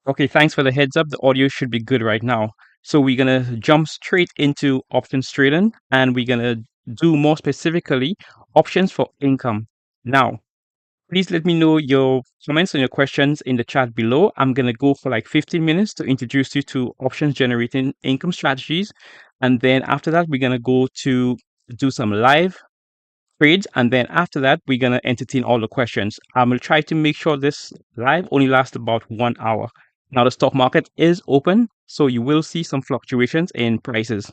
Okay, thanks for the heads up. The audio should be good right now. So we're gonna jump straight into options trading and we're gonna do more specifically options for income. Now, please let me know your comments and your questions in the chat below. I'm gonna go for like 15 minutes to introduce you to options generating income strategies. And then after that, we're gonna go to do some live trades, and then after that we're going to entertain all the questions. I'm going to try to make sure this live only lasts about 1 hour. Now the stock market is open, so you will see some fluctuations in prices.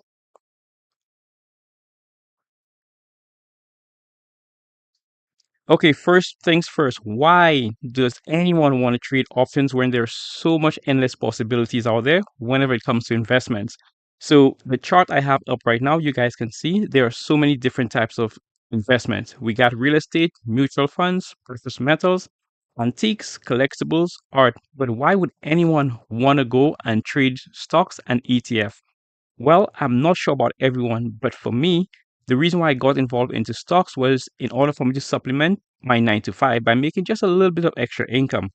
Okay, first things first, why does anyone want to trade options when there's so much endless possibilities out there whenever it comes to investments? So the chart I have up right now, you guys can see there are so many different types of investments. We got real estate, mutual funds, precious metals, antiques, collectibles, art. But why would anyone want to go and trade stocks and ETF? Well, I'm not sure about everyone, but for me, the reason why I got involved into stocks was in order for me to supplement my 9 to 5 by making just a little bit of extra income.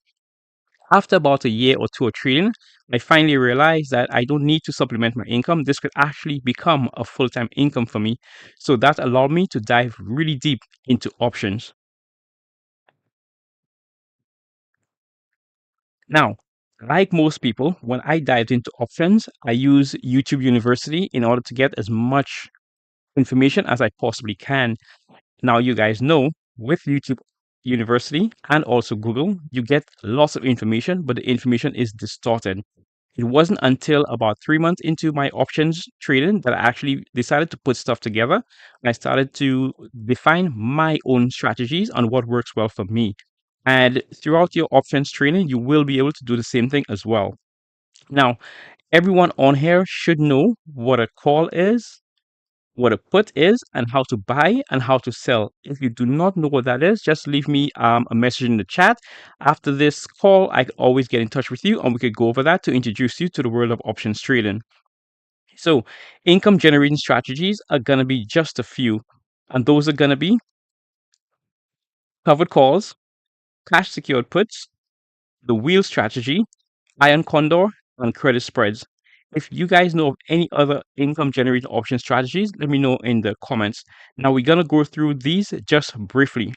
After about a year or two of trading, I finally realized that I don't need to supplement my income. This could actually become a full time income for me. So that allowed me to dive really deep into options. Now, like most people, when I dived into options, I use YouTube University in order to get as much information as I possibly can. Now, you guys know with YouTube University and also Google, you get lots of information, but the information is distorted. It wasn't until about 3 months into my options trading that I actually decided to put stuff together. And I started to define my own strategies on what works well for me. And throughout your options training, you will be able to do the same thing as well. Now, everyone on here should know what a call is, what a put is, and how to buy and how to sell. If you do not know what that is, just leave me a message in the chat. After this call, I can always get in touch with you and we could go over that to introduce you to the world of options trading. So, income generating strategies are going to be just a few, and those are going to be covered calls, cash secured puts, the wheel strategy, iron condor, and credit spreads. If you guys know of any other income generating option strategies, let me know in the comments. Now we're gonna go through these just briefly.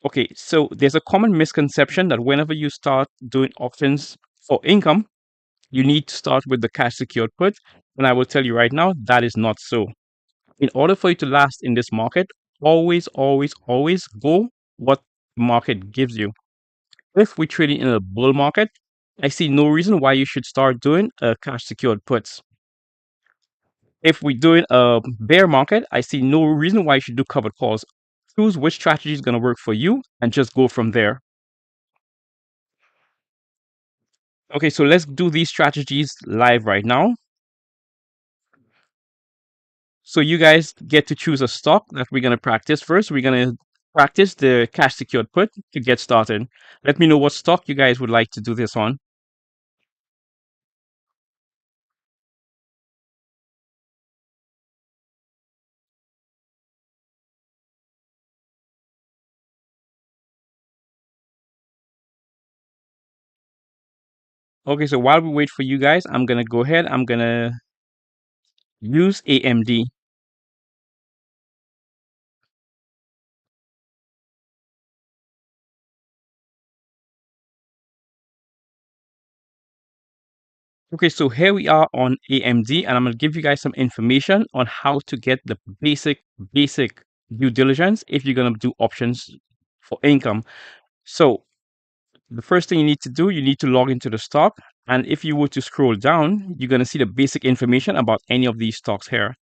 Okay, so there's a common misconception that whenever you start doing options for income, you need to start with the cash secured put. And I will tell you right now, that is not so. In order for you to last in this market, always, always, always go what the market gives you. If we're trading in a bull market, I see no reason why you should start doing cash secured puts. If we're doing a bear market, I see no reason why you should do covered calls. Choose which strategy is going to work for you and just go from there. Okay, so let's do these strategies live right now. So you guys get to choose a stock that we're going to practice first. We're going to practice the cash secured put to get started. Let me know what stock you guys would like to do this on. Okay, so while we wait for you guys, I'm going to go ahead. I'm going to use AMD. Okay, so here we are on AMD, and I'm going to give you guys some information on how to get the basic due diligence if you're going to do options for income. So the first thing you need to do, you need to log into the stock. And if you were to scroll down, you're going to see the basic information about any of these stocks here.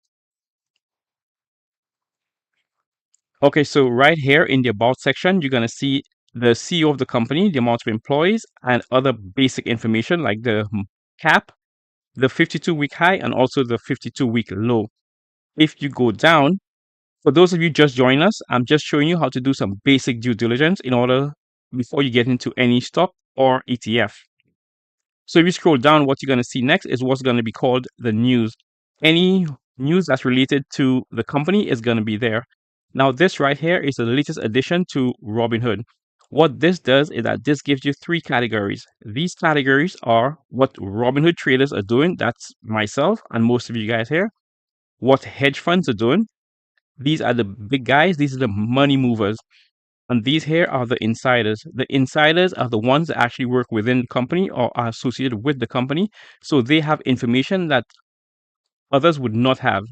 Okay, so right here in the About section, you're going to see the CEO of the company, the amount of employees, and other basic information like the cap, the 52-week high, and also the 52-week low. If you go down, for those of you just joining us, I'm just showing you how to do some basic due diligence in order before you get into any stock or ETF. So if you scroll down, what you're going to see next is what's going to be called the news. Any news that's related to the company is going to be there. Now, this right here is the latest addition to Robinhood. What this does is that this gives you three categories. These categories are what Robinhood traders are doing. That's myself and most of you guys here. What hedge funds are doing. These are the big guys. These are the money movers. And these here are the insiders. The insiders are the ones that actually work within the company or are associated with the company. So they have information that others would not have.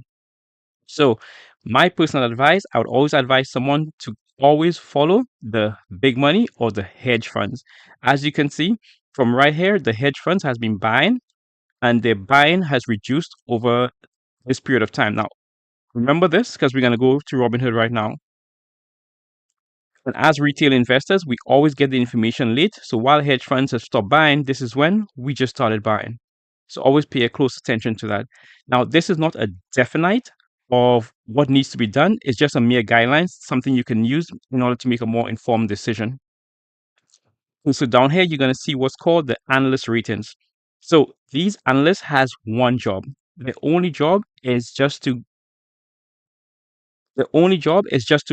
So, my personal advice, I would always advise someone to always follow the big money or the hedge funds. As you can see from right here, the hedge funds has been buying and their buying has reduced over this period of time. Now, remember this because we're going to go to Robinhood right now. And as retail investors, we always get the information late. So while hedge funds have stopped buying, this is when we just started buying. So always pay a close attention to that. Now, this is not a definite of what needs to be done. It's just a mere guidelines, something you can use in order to make a more informed decision. And so down here, you're going to see what's called the analyst ratings. So these analysts has one job. The only job is just to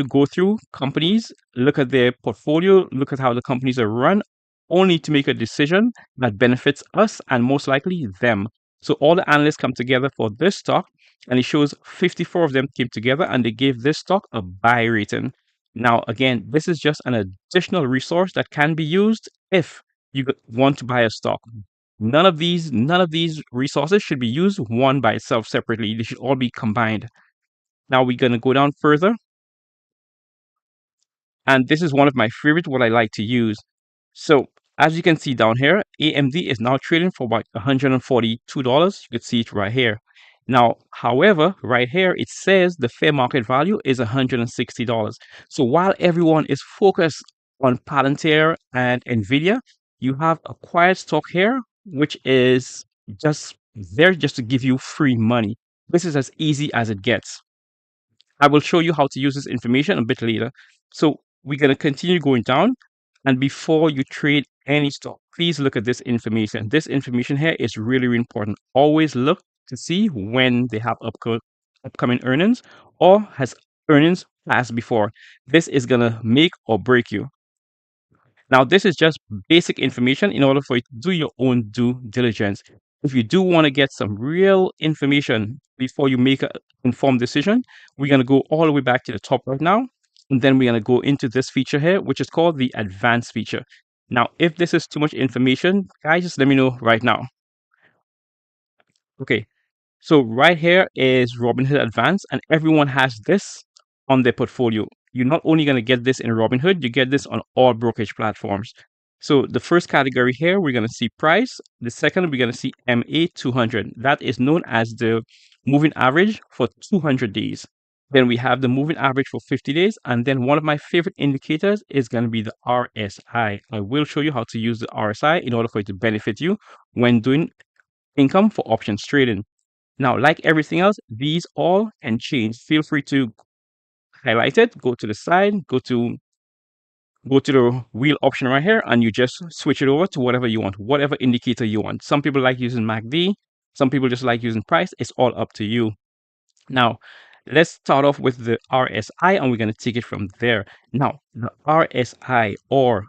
go through companies, look at their portfolio, look at how the companies are run, only to make a decision that benefits us and most likely them. So all the analysts come together for this stock, and it shows 54 of them came together and they gave this stock a buy rating. Now, again, this is just an additional resource that can be used if you want to buy a stock. None of these resources should be used one by itself separately. They should all be combined. Now we're going to go down further. And this is one of my favorite, what I like to use. So as you can see down here, AMD is now trading for about $142. You can see it right here. Now, however, right here, it says the fair market value is $160. So while everyone is focused on Palantir and NVIDIA, you have a quiet stock here, which is just there just to give you free money. This is as easy as it gets. I will show you how to use this information a bit later. So we're going to continue going down. And before you trade any stock, please look at this information. This information here is really, really important. Always look to see when they have upcoming earnings or has earnings passed before. This is going to make or break you. Now, this is just basic information in order for you to do your own due diligence. If you do want to get some real information before you make an informed decision, we're going to go all the way back to the top right now. And then we're going to go into this feature here, which is called the advanced feature. Now, if this is too much information, guys, just let me know right now. Okay, so right here is Robinhood Advanced, and everyone has this on their portfolio. You're not only going to get this in Robinhood, you get this on all brokerage platforms. So the first category here, we're going to see price. The second, we're going to see MA 200. That is known as the moving average for 200 days. Then we have the moving average for 50 days. And then one of my favorite indicators is going to be the RSI. I will show you how to use the RSI in order for it to benefit you when doing income for options trading. Now, like everything else, these all can change. Feel free to highlight it, go to the side, go to the wheel option right here, and you just switch it over to whatever you want, whatever indicator you want. Some people like using MACD, some people just like using price. It's all up to you. Now, let's start off with the RSI, and we're going to take it from there. Now, the RSI, or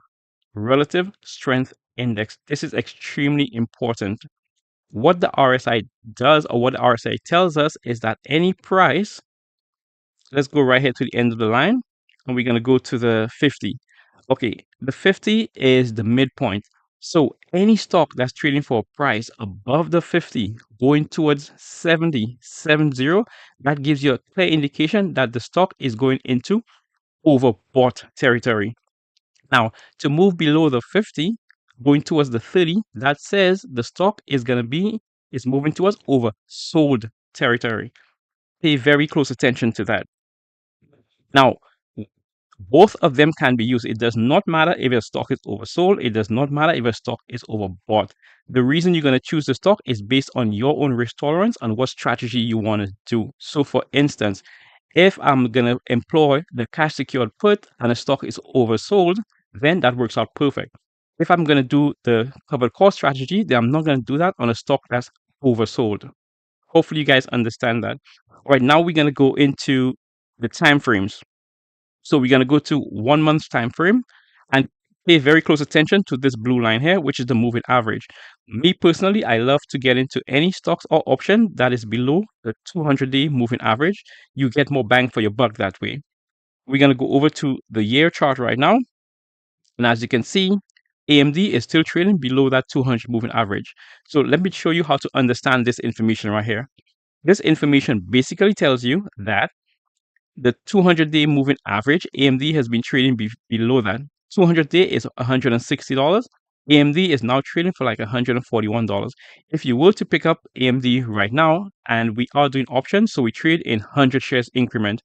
Relative Strength Index, this is extremely important. What the RSI does, or what the RSI tells us, is that any price, let's go right here to the end of the line, and we're going to go to the 50. Okay, the 50 is the midpoint. So any stock that's trading for a price above the 50 going towards 70, that gives you a clear indication that the stock is going into overbought territory. Now, to move below the 50, going towards the 30, that says the stock is moving towards oversold territory. Pay very close attention to that. Now, both of them can be used. It does not matter if a stock is oversold. It does not matter if a stock is overbought. The reason you're going to choose the stock is based on your own risk tolerance and what strategy you want to do. So, for instance, if I'm going to employ the cash secured put and a stock is oversold, then that works out perfect. If I'm going to do the covered call strategy, then I'm not going to do that on a stock that's oversold. Hopefully, you guys understand that. All right, now we're going to go into the time frames. So we're going to go to 1 month time frame, and Pay very close attention to this blue line here, which is the moving average. Me personally, I love to get into any stocks or option that is below the 200-day moving average. You get more bang for your buck that way. We're going to go over to the year chart right now. And as you can see, AMD is still trading below that 200 moving average. So let me show you how to understand this information right here. This information basically tells you that the 200-day moving average, AMD has been trading below that. 200-day is $160. AMD is now trading for like $141. If you were to pick up AMD right now, and we are doing options, so we trade in 100 shares increment.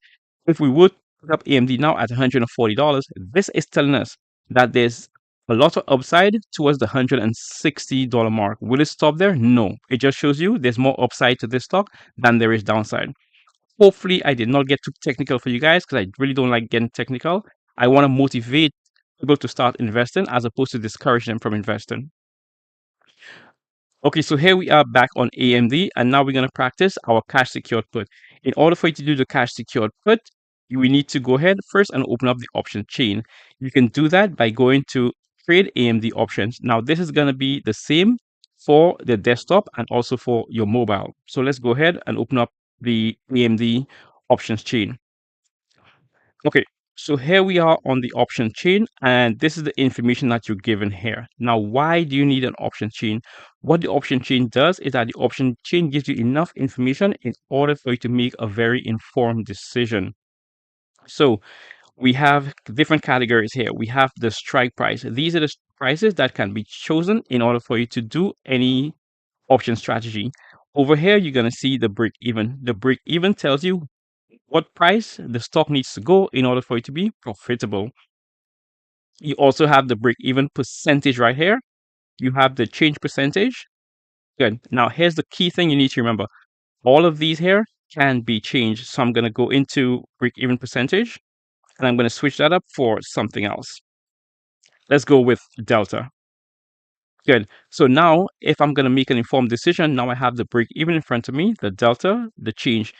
If we would pick up AMD now at $140, this is telling us that there's a lot of upside towards the $160 mark. Will it stop there? No. It just shows you there's more upside to this stock than there is downside. Hopefully, I did not get too technical for you guys because I really don't like getting technical. I want to motivate people to start investing as opposed to discourage them from investing. Okay, so here we are back on AMD, and now we're going to practice our cash secured put. In order for you to do the cash secured put, we need to go ahead first and open up the option chain. You can do that by going to trade AMD options. Now, this is going to be the same for the desktop and also for your mobile. So let's go ahead and open up the AMD options chain. Okay, so here we are on the option chain, and this is the information that you're given here. Now, why do you need an option chain? What the option chain does is that the option chain gives you enough information in order for you to make a very informed decision. So we have different categories here. We have the strike price. These are the prices that can be chosen in order for you to do any option strategy. Over here, you're going to see the break even. The break even tells you what price the stock needs to go in order for it to be profitable. You also have the break even percentage right here. You have the change percentage. Good. Now, here's the key thing you need to remember. All of these here can be changed. So I'm going to go into break even percentage, and I'm going to switch that up for something else. Let's go with delta. Good. So now, if I'm going to make an informed decision, now I have the break even in front of me, the delta, the change.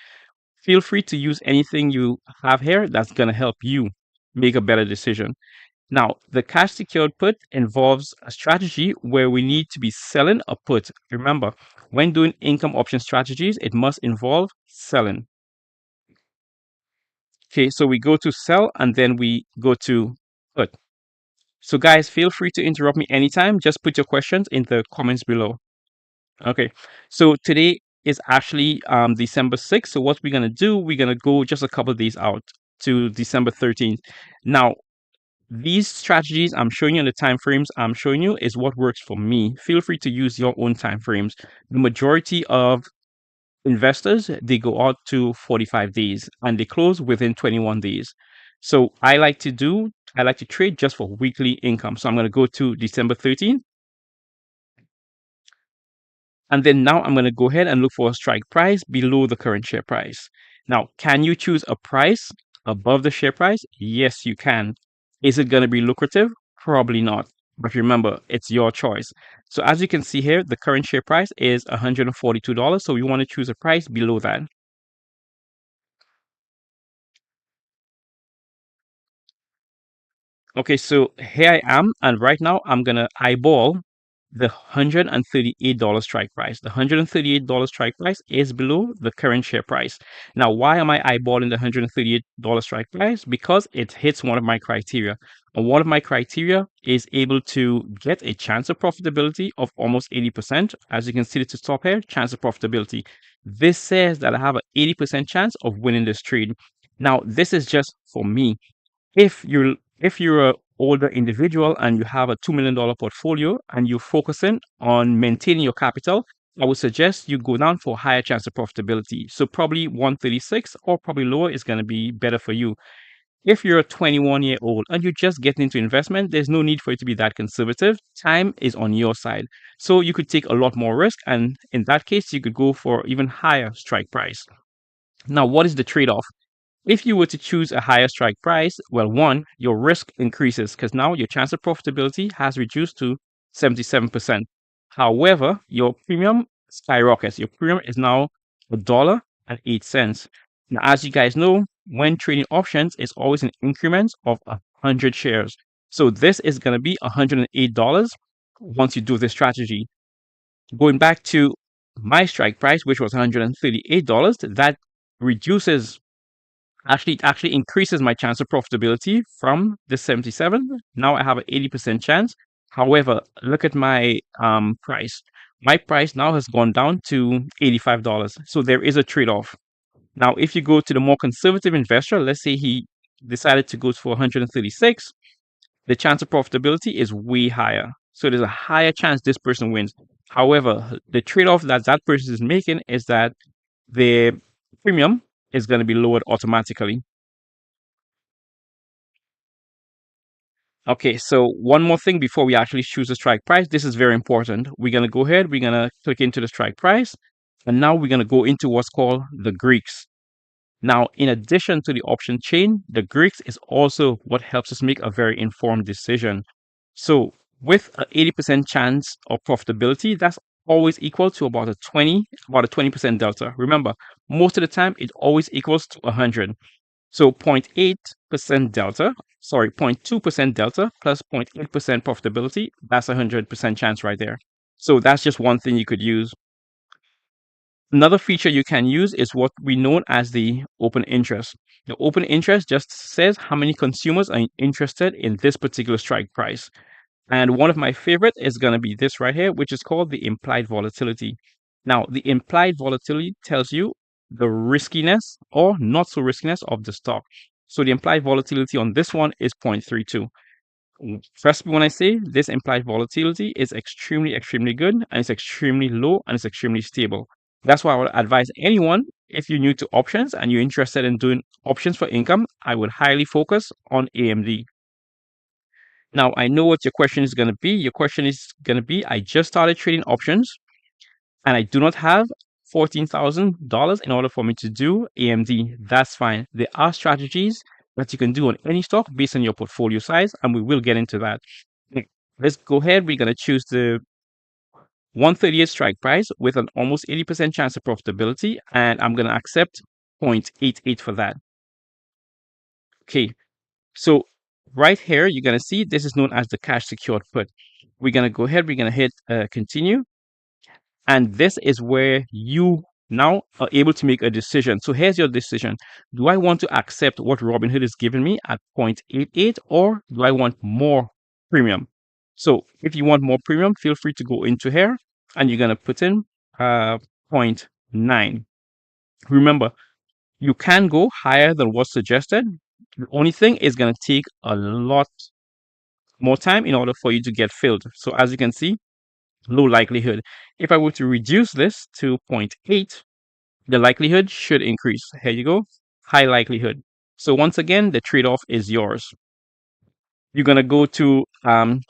Feel free to use anything you have here that's going to help you make a better decision. Now, the cash secured put involves a strategy where we need to be selling a put. Remember, when doing income option strategies, it must involve selling. Okay, so we go to sell and then we go to put. So guys, feel free to interrupt me anytime. Just put your questions in the comments below. Okay, so today is actually December 6th. So what we're going to do, we're going to go just a couple of days out to December 13th. Now, these strategies I'm showing you and the time frames I'm showing you is what works for me. Feel free to use your own time frames. The majority of investors, they go out to 45 days and they close within 21 days. So I like to trade just for weekly income. So I'm going to go to December 13th. And then now I'm going to go ahead and look for a strike price below the current share price. Now, can you choose a price above the share price? Yes, you can. Is it going to be lucrative? Probably not. But remember, it's your choice. So as you can see here, the current share price is $142. So we want to choose a price below that. Okay, so here I am, and right now I'm gonna eyeball the $138 strike price. The $138 strike price is below the current share price. Now, why am I eyeballing the $138 strike price? Because it hits one of my criteria. And one of my criteria is able to get a chance of profitability of almost 80%. As you can see at the top here, chance of profitability. This says that I have an 80% chance of winning this trade. Now, this is just for me. If you're an older individual and you have a $2 million portfolio and you're focusing on maintaining your capital, I would suggest you go down for a higher chance of profitability. So probably 136 or probably lower is going to be better for you. If you're a 21-year-old and you're just getting into investment, there's no need for it to be that conservative. Time is on your side. So you could take a lot more risk. And in that case, you could go for even higher strike price. Now, what is the trade-off? If you were to choose a higher strike price, well, one, your risk increases because now your chance of profitability has reduced to 77%. However, your premium skyrockets. Your premium is now $1.08. Now, as you guys know, when trading options, it's always in increments of 100 shares. So this is going to be $108 once you do this strategy. Going back to my strike price, which was $138, that reduces actually increases my chance of profitability from the 77. Now I have an 80% chance. However, look at my price. My price now has gone down to $85. So there is a trade-off. Now, if you go to the more conservative investor, let's say he decided to go for 136, the chance of profitability is way higher. So there's a higher chance this person wins. However, the trade-off that that person is making is that the premium is going to be lowered automatically. Okay, so one more thing before we actually choose the strike price. This is very important. We're going to go ahead, we're going to click into the strike price, and now we're going to go into what's called the Greeks. Now, in addition to the option chain, the Greeks is also what helps us make a very informed decision. So, with an 80% chance of profitability, that's always equal to about a 20% delta. Remember, most of the time it always equals to 100. So 0.8% delta, sorry, 0.2% delta plus 0.8% profitability, that's a 100% chance right there. So that's just one thing you could use. Another feature you can use is what we know as the open interest. The open interest just says how many consumers are interested in this particular strike price. And one of my favorite is going to be this right here, which is called the implied volatility. Now, the implied volatility tells you the riskiness or not so riskiness of the stock. So the implied volatility on this one is 0.32. Trust me when I say this implied volatility is extremely, extremely good, and it's extremely low, and it's extremely stable. That's why I would advise anyone, if you're new to options and you're interested in doing options for income, I would highly focus on AMD. Now, I know what your question is going to be. Your question is going to be, I just started trading options and I do not have $14,000 in order for me to do AMD. That's fine. There are strategies that you can do on any stock based on your portfolio size, and we will get into that. Let's go ahead. We're going to choose the 138 strike price with an almost 80% chance of profitability, and I'm going to accept 0.88 for that. Okay, so right here, you're going to see this is known as the cash secured put. We're going to go ahead, we're going to hit continue. And this is where you now are able to make a decision. So here's your decision. Do I want to accept what Robinhood is giving me at 0.88, or do I want more premium? So if you want more premium, feel free to go into here and you're going to put in 0.9. Remember, you can go higher than what's suggested. The only thing is going to take a lot more time in order for you to get filled. So as you can see, low likelihood. If I were to reduce this to 0.8, the likelihood should increase. Here you go, high likelihood. So once again, the trade-off is yours. You're going to go to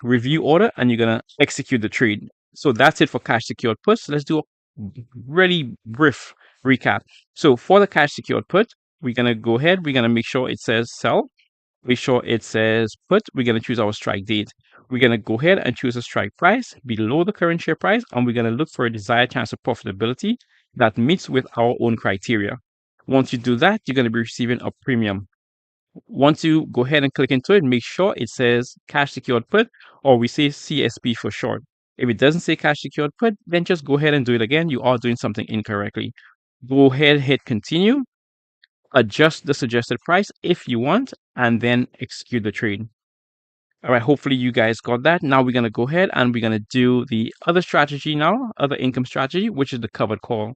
review order and you're going to execute the trade. So that's it for cash secured puts. Let's do a really brief recap. So for the cash secured put, we're going to go ahead. We're going to make sure it says sell. Make sure it says put. We're going to choose our strike date. We're going to go ahead and choose a strike price below the current share price, and we're going to look for a desired chance of profitability that meets with our own criteria. Once you do that, you're going to be receiving a premium. Once you go ahead and click into it, make sure it says cash secured put, or we say CSP for short. If it doesn't say cash secured put, then just go ahead and do it again. You are doing something incorrectly. Go ahead, hit continue, adjust the suggested price if you want, and then execute the trade. All right, hopefully you guys got that. Now we're going to go ahead and we're going to do the other strategy now, other income strategy, which is the covered call.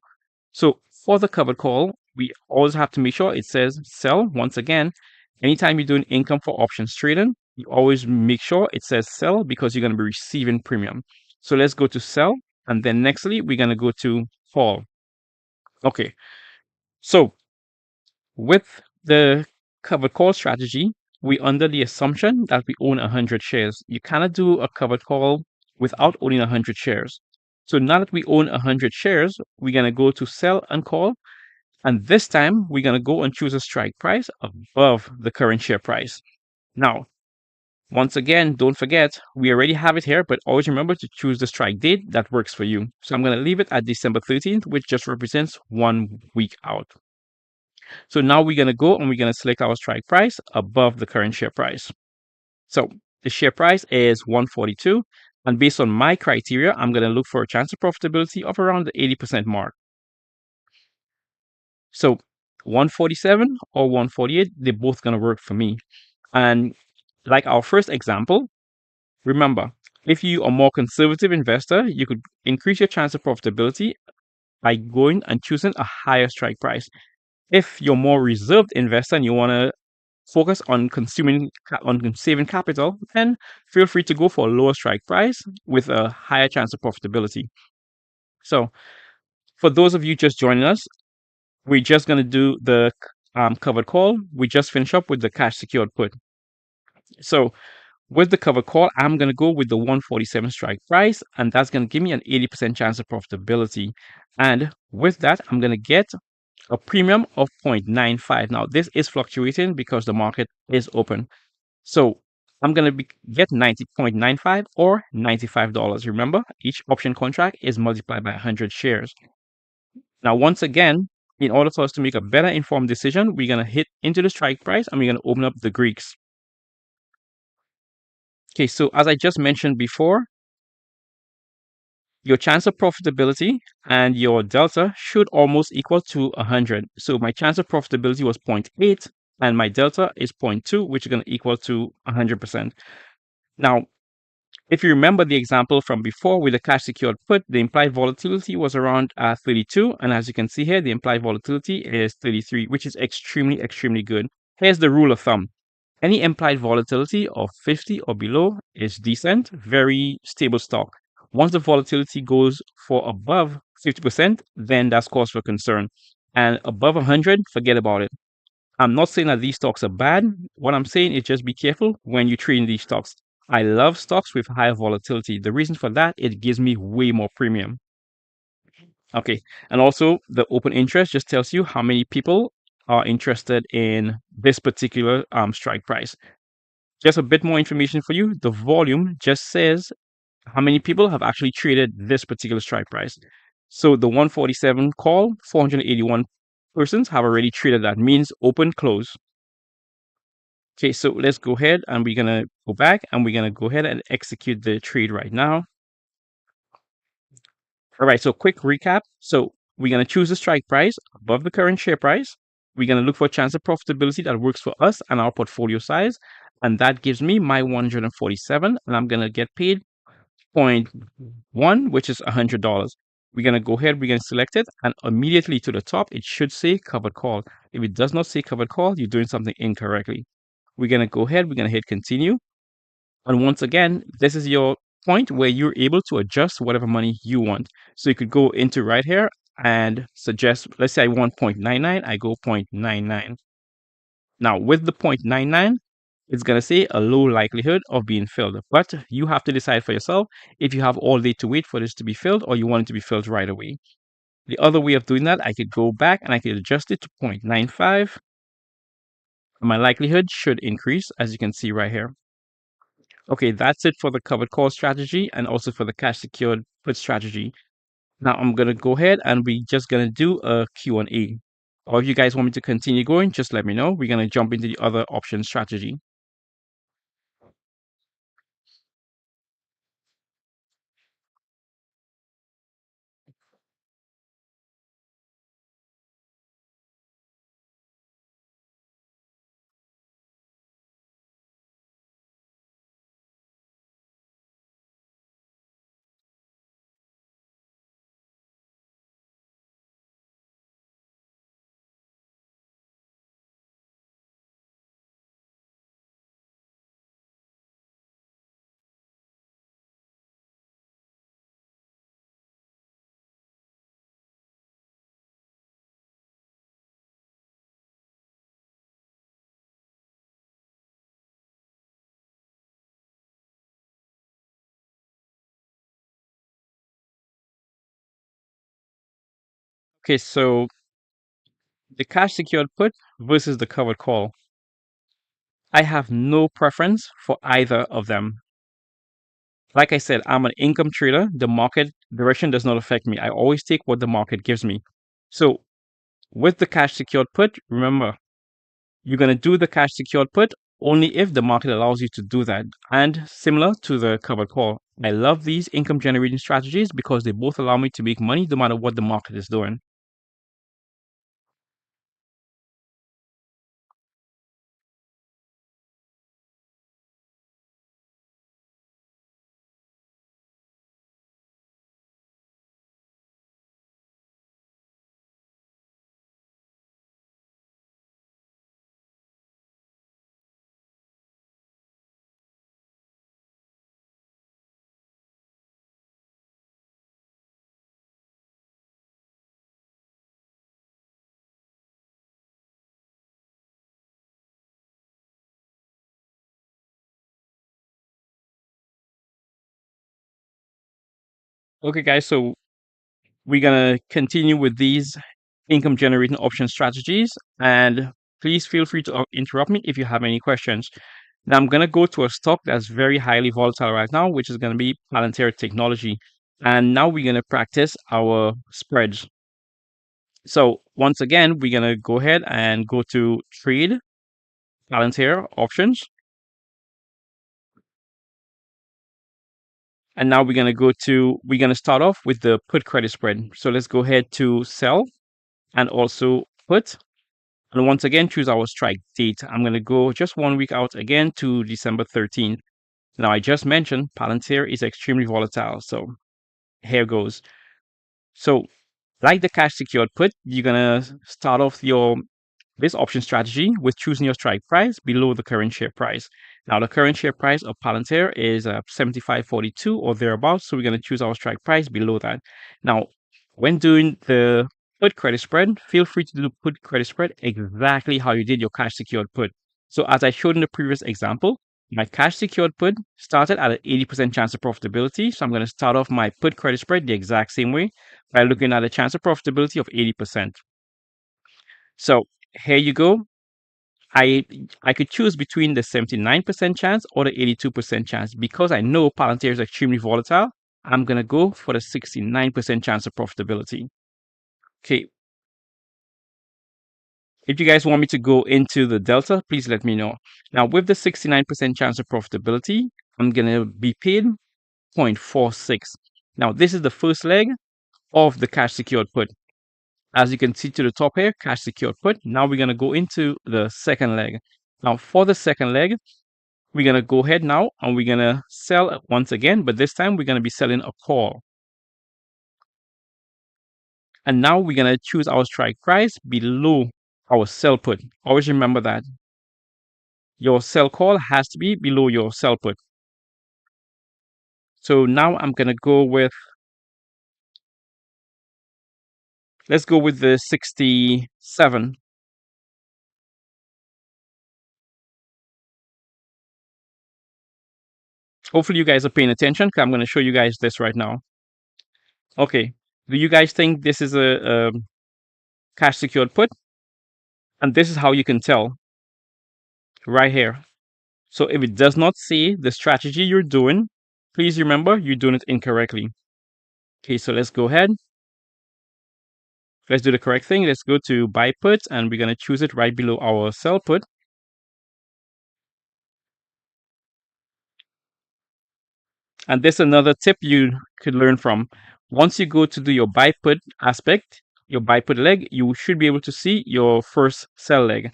So for the covered call, we always have to make sure it says sell. Once again, anytime you're doing income for options trading, you always make sure it says sell because you're going to be receiving premium. So let's go to sell. And then nextly, we're going to go to call. Okay. So with the covered call strategy, we under the assumption that we own 100 shares. You cannot do a covered call without owning 100 shares. So now that we own 100 shares, we're going to go to sell and call. And this time, we're going to go and choose a strike price above the current share price. Now, once again, don't forget, we already have it here, but always remember to choose the strike date that works for you. So I'm going to leave it at December 13th, which just represents 1 week out. So now we're going to go and we're going to select our strike price above the current share price. So the share price is 142. And based on my criteria, I'm going to look for a chance of profitability of around the 80% mark. So 147 or 148, they're both going to work for me. And like our first example, remember, if you are a more conservative investor, you could increase your chance of profitability by going and choosing a higher strike price. If you're more reserved investor and you want to focus on saving capital, then feel free to go for a lower strike price with a higher chance of profitability. So for those of you just joining us, we're just going to do the covered call. We just finished up with the cash secured put. So with the covered call, I'm going to go with the 147 strike price, and that's going to give me an 80% chance of profitability. And with that, I'm going to get a premium of 0.95. Now, this is fluctuating because the market is open. So I'm going to get 90.95 or $95. Remember, each option contract is multiplied by 100 shares. Now, once again, in order for us to make a better informed decision, we're going to hit into the strike price and we're going to open up the Greeks. Okay, so as I just mentioned before, your chance of profitability and your delta should almost equal to 100. So my chance of profitability was 0.8 and my delta is 0.2, which is going to equal to 100%. Now, if you remember the example from before with the cash secured put, the implied volatility was around 32. And as you can see here, the implied volatility is 33, which is extremely, extremely good. Here's the rule of thumb. Any implied volatility of 50 or below is decent, very stable stock. Once the volatility goes for above 50%, then that's cause for concern. And above 100, forget about it. I'm not saying that these stocks are bad. What I'm saying is just be careful when you trade in these stocks. I love stocks with high volatility. The reason for that, it gives me way more premium. Okay. And also the open interest just tells you how many people are interested in this particular strike price. Just a bit more information for you. The volume just says how many people have actually traded this particular strike price. So the 147 call, 481 persons have already traded that. Means open, close. Okay, so let's go ahead and we're going to go back and we're going to go ahead and execute the trade right now. All right, so quick recap. So we're going to choose the strike price above the current share price. We're going to look for a chance of profitability that works for us and our portfolio size. And that gives me my 147, and I'm going to get paid 0.1, which is $100. We're going to go ahead, we're going to select it, and immediately to the top, it should say covered call. If it does not say covered call, you're doing something incorrectly. We're going to go ahead, we're going to hit continue. And once again, this is your point where you're able to adjust whatever money you want. So you could go into right here and suggest, let's say I want 0.99, I go 0.99. Now with the 0.99, it's going to say a low likelihood of being filled, but you have to decide for yourself if you have all day to wait for this to be filled or you want it to be filled right away. The other way of doing that, I could go back and I could adjust it to 0.95. My likelihood should increase, as you can see right here. Okay, that's it for the covered call strategy and also for the cash secured put strategy. Now I'm going to go ahead and we're just going to do a Q&A. Or if you guys want me to continue going, just let me know. We're going to jump into the other option strategy. Okay, so the cash secured put versus the covered call. I have no preference for either of them. Like I said, I'm an income trader. The market direction does not affect me. I always take what the market gives me. So with the cash secured put, remember, you're going to do the cash secured put only if the market allows you to do that. And similar to the covered call, I love these income generating strategies because they both allow me to make money no matter what the market is doing. Okay, guys, so we're going to continue with these income generating option strategies. And please feel free to interrupt me if you have any questions. Now, I'm going to go to a stock that's very highly volatile right now, which is going to be Palantir Technology. And now we're going to practice our spreads. So once again, we're going to go ahead and go to trade Palantir options. And now we're going to start off with the put credit spread. So let's go ahead to sell and also put. And once again, choose our strike date. I'm going to go just 1 week out again to December 13th. Now, I just mentioned Palantir is extremely volatile. So here goes. So like the cash secured put, you're going to start off your this option strategy with choosing your strike price below the current share price. Now, the current share price of Palantir is 75.42 or thereabouts, so we're going to choose our strike price below that. Now, when doing the put credit spread, feel free to do put credit spread exactly how you did your cash secured put. So, as I showed in the previous example, my cash secured put started at an 80% chance of profitability. So, I'm going to start off my put credit spread the exact same way by looking at a chance of profitability of 80%. So, here you go. I I could choose between the 79% chance or the 82% chance. Because I know Palantir is extremely volatile, I'm gonna go for the 69% chance of profitability. Okay, if you guys want me to go into the delta, please let me know. Now with the 69% chance of profitability, I'm gonna be paid 0.46. Now this is the first leg of the cash secured put. As you can see to the top here, cash secured put. Now we're gonna go into the second leg. Now for the second leg, we're going to go ahead now and we're going to sell once again, but this time we're going to be selling a call. And now we're going to choose our strike price below our sell put. Always remember that your sell call has to be below your sell put. So now I'm going to go with, let's go with the 67. Hopefully you guys are paying attention because I'm going to show you guys this right now. Okay. Do you guys think this is a cash secured put? And this is how you can tell right here. So if it does not say the strategy you're doing, please remember you're doing it incorrectly. Okay, so let's go ahead. Let's do the correct thing. Let's go to buy put and we're going to choose it right below our sell put. And this is another tip you could learn from. Once you go to do your buy put aspect, your buy put leg, you should be able to see your first sell leg.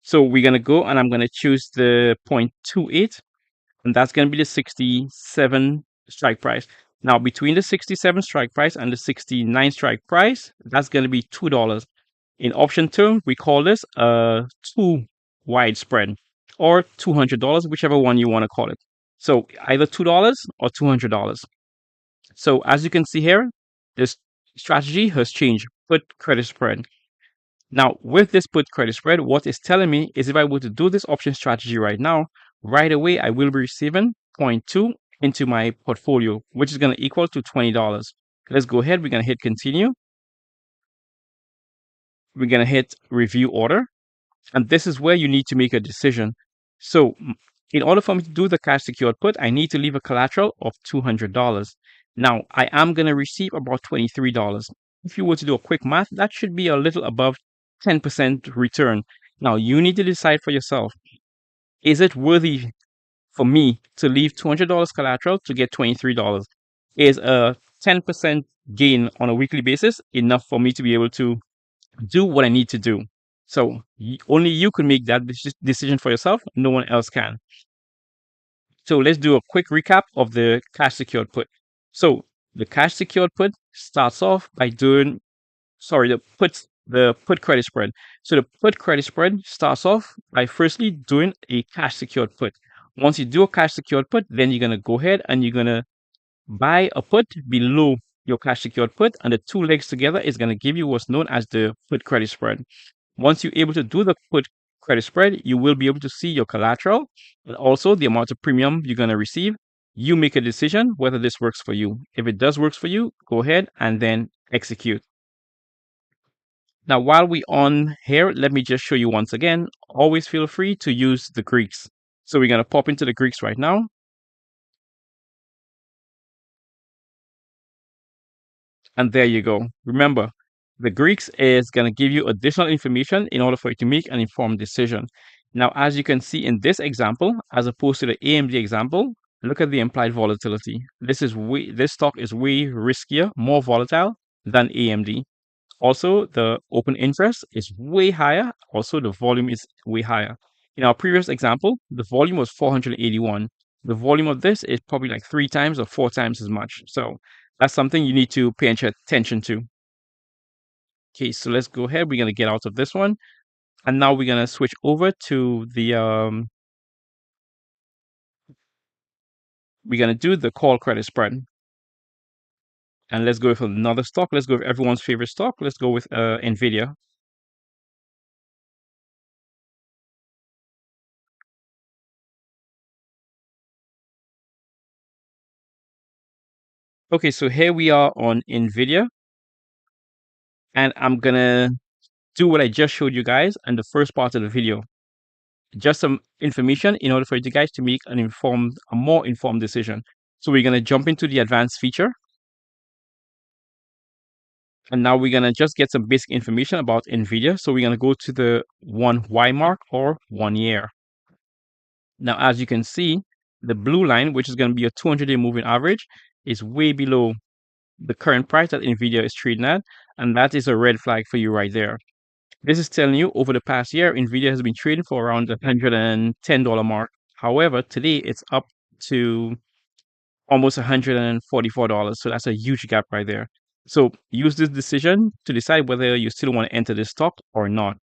So we're going to go and I'm going to choose the 0.28 and that's going to be the 67 strike price. Now, between the 67 strike price and the 69 strike price, that's going to be $2. In option term, we call this a two wide spread or $200, whichever one you want to call it. So either $2 or $200. So as you can see here, this strategy has changed. Put credit spread. Now, with this put credit spread, what it's telling me is if I were to do this option strategy right now, right away, I will be receiving 0.2 into my portfolio, which is going to equal to $20. Let's go ahead. We're going to hit continue. We're going to hit review order. And this is where you need to make a decision. So in order for me to do the cash secured put, I need to leave a collateral of $200. Now, I am going to receive about $23. If you were to do a quick math, that should be a little above 10% return. Now, you need to decide for yourself. Is it worthy for me to leave $200 collateral to get $23? Is a 10% gain on a weekly basis enough for me to be able to do what I need to do? So only you can make that decision for yourself. No one else can. So let's do a quick recap of the cash secured put. So the cash secured put starts off by doing, sorry, the put credit spread. So the put credit spread starts off by firstly doing a cash secured put. Once you do a cash secured put, then you're gonna go ahead and you're gonna buy a put below your cash secured put, and the two legs together is gonna give you what's known as the put credit spread. Once you're able to do the put credit spread, you will be able to see your collateral and also the amount of premium you're going to receive. You make a decision whether this works for you. If it does works for you, go ahead and then execute. Now, while we on here, let me just show you once again. Always feel free to use the Greeks. So we're going to pop into the Greeks right now. And there you go. Remember, the Greeks is going to give you additional information in order for you to make an informed decision. Now, as you can see in this example, as opposed to the AMD example, look at the implied volatility. This stock is way riskier, more volatile than AMD. Also, the open interest is way higher. Also, the volume is way higher. In our previous example, the volume was 481. The volume of this is probably like 3 times or 4 times as much. So that's something you need to pay attention to. Okay, so let's go ahead. We're going to get out of this one. And now we're going to switch over to we're going to do the call credit spread. And let's go with another stock. Let's go with everyone's favorite stock. Let's go with NVIDIA. Okay, so here we are on NVIDIA. And I'm going to do what I just showed you guys in the first part of the video. Just some information in order for you guys to make a more informed decision. So we're going to jump into the advanced feature. And now we're going to just get some basic information about NVIDIA. So we're going to go to the 1Y mark or 1 year. Now, as you can see, the blue line, which is going to be a 200-day moving average, is way below the current price that NVIDIA is trading at. And that is a red flag for you right there. This is telling you over the past year, NVIDIA has been trading for around the $110 mark. However, today it's up to almost $144. So that's a huge gap right there. So use this decision to decide whether you still want to enter this stock or not.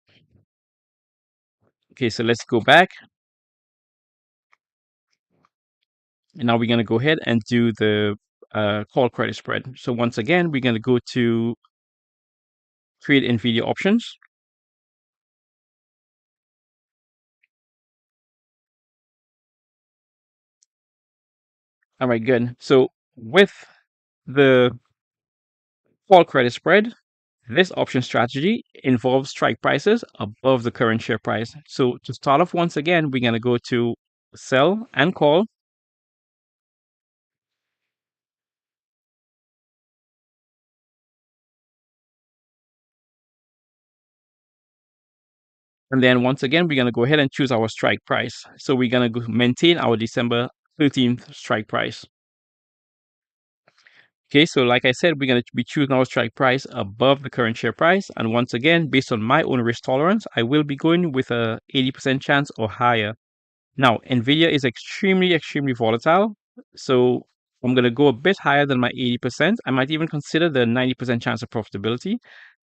Okay, so let's go back. And now we're going to go ahead and do the call credit spread. So once again, we're going to go to create NVIDIA options. All right, good. So with the call credit spread, this option strategy involves strike prices above the current share price. So to start off once again, we're going to go to sell and call. And then once again, we're going to go ahead and choose our strike price. So we're going to maintain our December 13th strike price. Okay, so like I said, we're going to be choosing our strike price above the current share price. And once again, based on my own risk tolerance, I will be going with a 80% chance or higher. Now, NVIDIA is extremely, extremely volatile. So I'm going to go a bit higher than my 80%. I might even consider the 90% chance of profitability.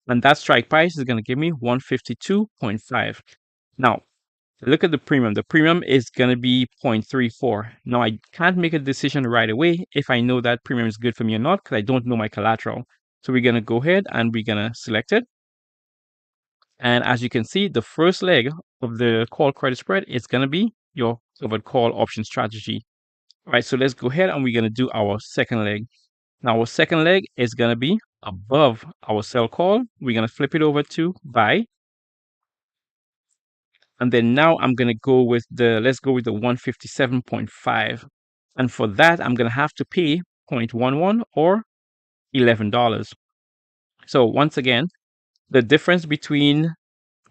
And that strike price is going to give me 152.5. Now, look at the premium. The premium is going to be 0.34. Now, I can't make a decision right away if I know that premium is good for me or not because I don't know my collateral. So we're going to go ahead and we're going to select it. And as you can see, the first leg of the call credit spread is going to be your covered call option strategy. All right, so let's go ahead and we're going to do our second leg. Now, our second leg is going to be above our sell call. We're going to flip it over to buy. And then now I'm going to go with let's go with the 157.5. And for that, I'm going to have to pay 0.11 or $11. So once again, the difference between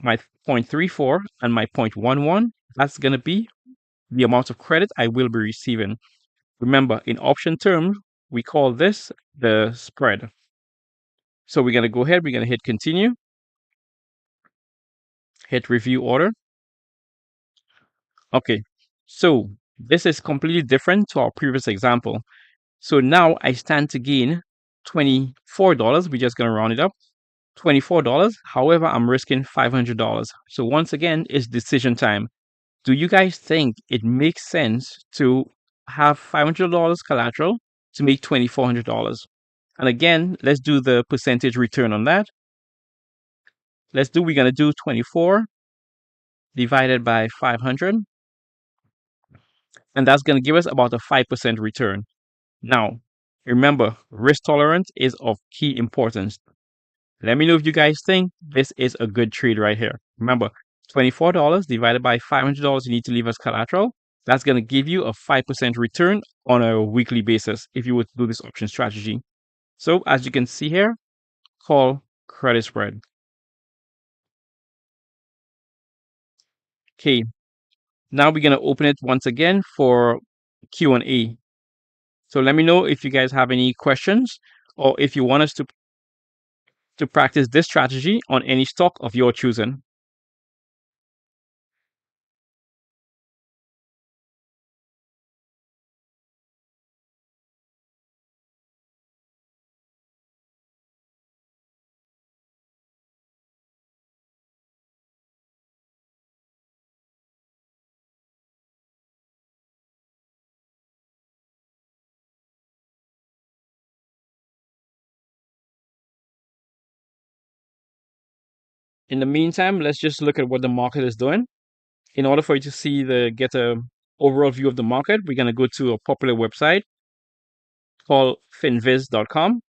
my 0.34 and my 0.11, that's going to be the amount of credit I will be receiving. Remember, in option terms, we call this the spread. So we're going to go ahead, we're going to hit continue, hit review order. Okay, so this is completely different to our previous example. So now I stand to gain $24. We're just going to round it up. $24. However, I'm risking $500. So once again, it's decision time. Do you guys think it makes sense to have $500 collateral to make $2,400? And again, let's do the percentage return on that. We're going to do 24 divided by 500. And that's going to give us about a 5% return. Now, remember, risk tolerance is of key importance. Let me know if you guys think this is a good trade right here. Remember, $24 divided by $500 you need to leave as collateral. That's going to give you a 5% return on a weekly basis if you were to do this option strategy. So as you can see here, call credit spread. Okay, now we're going to open it once again for Q&A. So let me know if you guys have any questions or if you want us to practice this strategy on any stock of your choosing. In the meantime, let's just look at what the market is doing. In order for you to see get a overall view of the market, we're going to go to a popular website called finviz.com.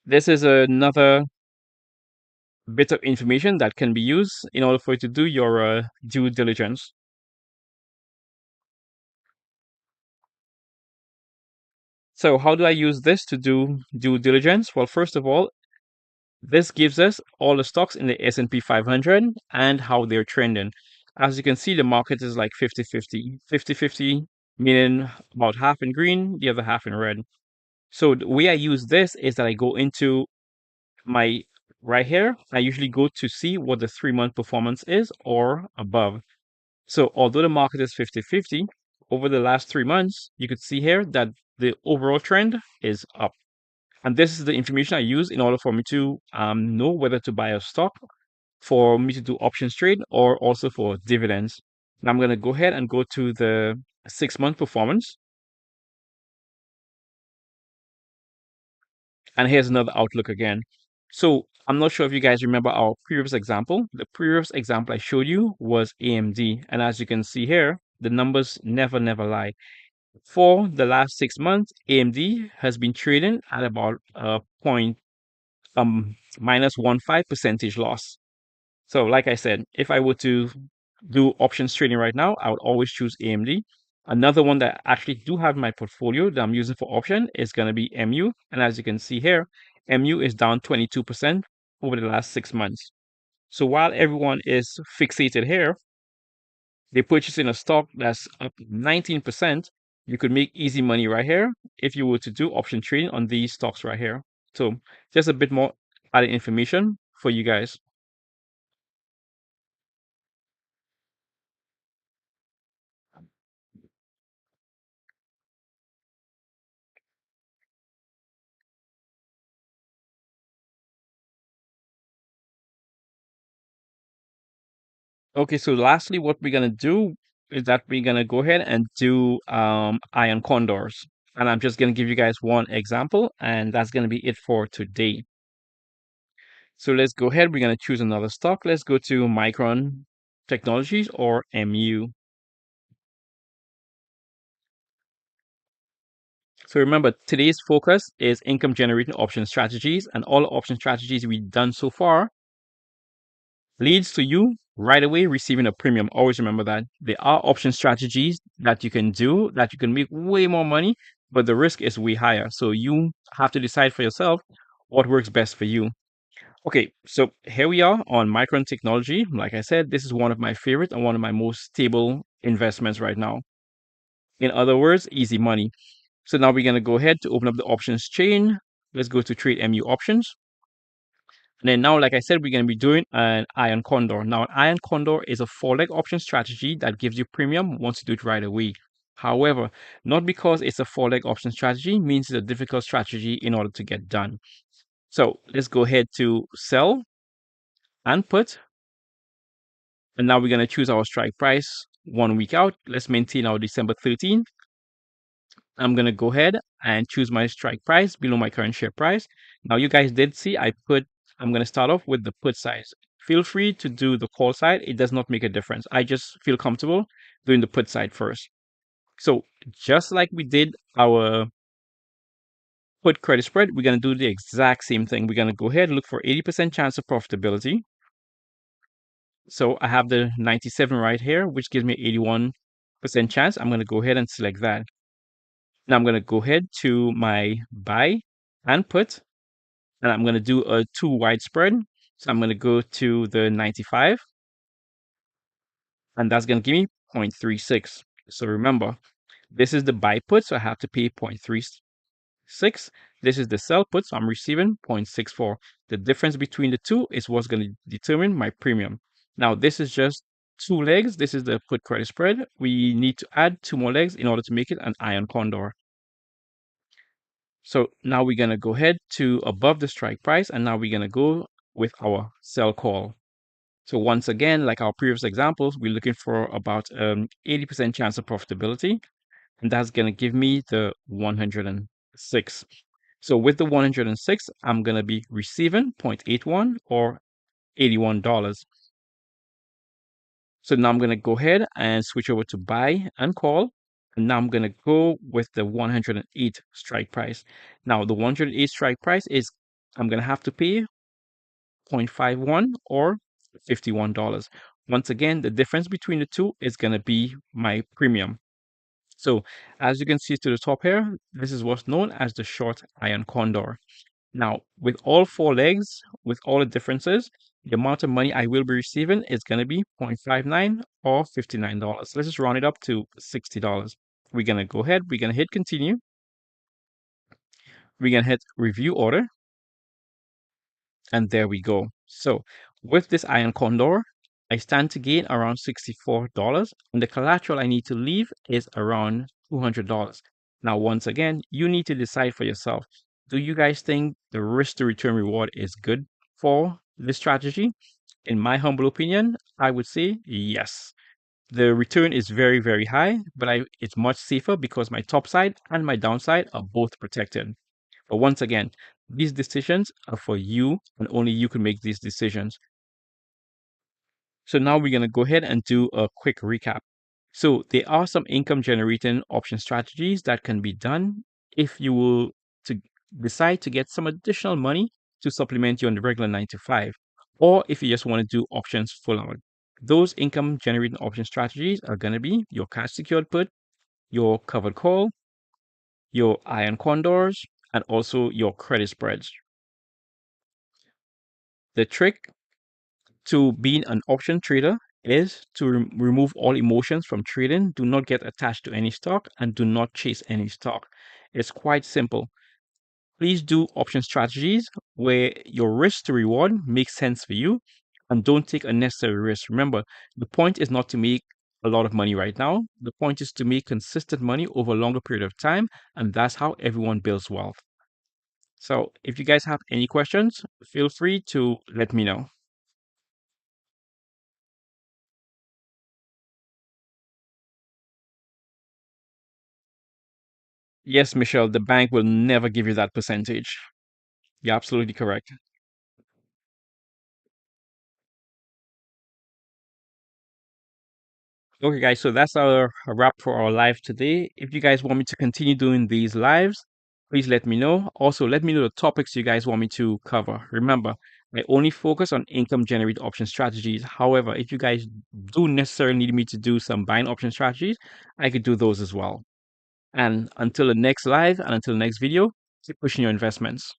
This is another bit of information that can be used in order for you to do your due diligence. So how do I use this to do due diligence? Well, first of all, this gives us all the stocks in the S&P 500 and how they're trending. As you can see, the market is like 50-50. 50-50 meaning about half in green, the other half in red. So the way I use this is that I go into my right here. I usually go to see what the 3-month performance is or above. So although the market is 50-50, over the last 3 months, you could see here that the overall trend is up. And this is the information I use in order for me to know whether to buy a stock, for me to do options trade, or also for dividends. Now I'm going to go ahead and go to the 6-month performance. And here's another outlook again. So I'm not sure if you guys remember our previous example. The previous example I showed you was AMD. And as you can see here, the numbers never lie. For the last 6 months, AMD has been trading at about point minus 1.5 percentage loss. So like I said, if I were to do options trading right now, I would always choose AMD. Another one that I actually do have in my portfolio that I'm using for option is going to be MU. And as you can see here, MU is down 22% over the last 6 months. So while everyone is fixated here, they purchase in a stock that's up 19%. You could make easy money right here if you were to do option trading on these stocks right here. So just a bit more added information for you guys. Okay, so lastly, what we're gonna do is that we're gonna go ahead and do iron condors. And I'm just gonna give you guys one example, and that's gonna be it for today. So let's go ahead. We're gonna choose another stock. Let's go to Micron Technologies or MU. So remember, today's focus is income generating option strategies, and all option strategies we've done so far leads to you right away receiving a premium. Always remember that there are option strategies that you can do that you can make way more money, but the risk is way higher. So you have to decide for yourself what works best for you. Okay, so here we are on Micron Technology. Like I said, this is one of my favorite and one of my most stable investments right now. In other words, easy money. So now we're going to go ahead to open up the options chain. Let's go to Trade MU options. And then now, like I said, we're going to be doing an Iron Condor. Now, an Iron Condor is a four-leg option strategy that gives you premium once you do it right away. However, not because it's a four-leg option strategy means it's a difficult strategy in order to get done. So let's go ahead to sell and put. And now we're going to choose our strike price 1 week out. Let's maintain our December 13th. I'm going to go ahead and choose my strike price below my current share price. Now, you guys did see I'm going to start off with the put size. Feel free to do the call side. It does not make a difference. I just feel comfortable doing the put side first. So just like we did our put credit spread, we're going to do the exact same thing. We're going to go ahead and look for 80% chance of profitability. So I have the 97 right here, which gives me 81% chance. I'm going to go ahead and select that. Now I'm going to go ahead to my buy and put, and I'm going to do a 2 wide spread. So I'm going to go to the 95, and that's going to give me 0.36. So remember, this is the buy put, so I have to pay 0.36. This is the sell put, so I'm receiving 0.64. The difference between the two is what's going to determine my premium. Now, this is just two legs. This is the put credit spread. We need to add two more legs in order to make it an iron condor. So now we're going to go ahead to above the strike price, and now we're going to go with our sell call. So once again, like our previous examples, we're looking for about 80% chance of profitability, and that's going to give me the 106. So with the 106, I'm going to be receiving 0.81 or $81. So now I'm going to go ahead and switch over to buy and call. And now I'm going to go with the 108 strike price. Now the 108 strike price is I'm going to have to pay 0.51 or $51. Once again, the difference between the two is going to be my premium. So as you can see to the top here, this is what's known as the short iron condor. Now, with all four legs, with all the differences, the amount of money I will be receiving is going to be 0.59 or $59. Let's just round it up to $60. We're going to go ahead, we're going to hit continue. We're going to hit review order. And there we go. So with this iron condor, I stand to gain around $64, and the collateral I need to leave is around $200. Now, once again, you need to decide for yourself. Do you guys think the risk to return reward is good for this strategy? In my humble opinion, I would say yes. The return is very, very high, but it's much safer because my top side and my downside are both protected. But once again, these decisions are for you and only you can make these decisions. So now we're going to go ahead and do a quick recap. So there are some income generating option strategies that can be done if you will to decide to get some additional money to supplement you on the regular 9 to 5, or if you just want to do options full on. Those income generating option strategies are going to be your cash secured put, your covered call, your iron condors, and also your credit spreads. The trick to being an option trader is to remove all emotions from trading. Do not get attached to any stock and do not chase any stock. It's quite simple. Please do option strategies where your risk to reward makes sense for you and don't take unnecessary risks. Remember, the point is not to make a lot of money right now. The point is to make consistent money over a longer period of time, and that's how everyone builds wealth. So, if you guys have any questions, feel free to let me know. Yes, Michelle, the bank will never give you that percentage. You're absolutely correct. Okay, guys, so that's our a wrap for our live today. If you guys want me to continue doing these lives, please let me know. Also, let me know the topics you guys want me to cover. Remember, I only focus on income generate option strategies. However, if you guys do necessarily need me to do some buying option strategies, I could do those as well. And until the next live and until the next video, keep pushing your investments.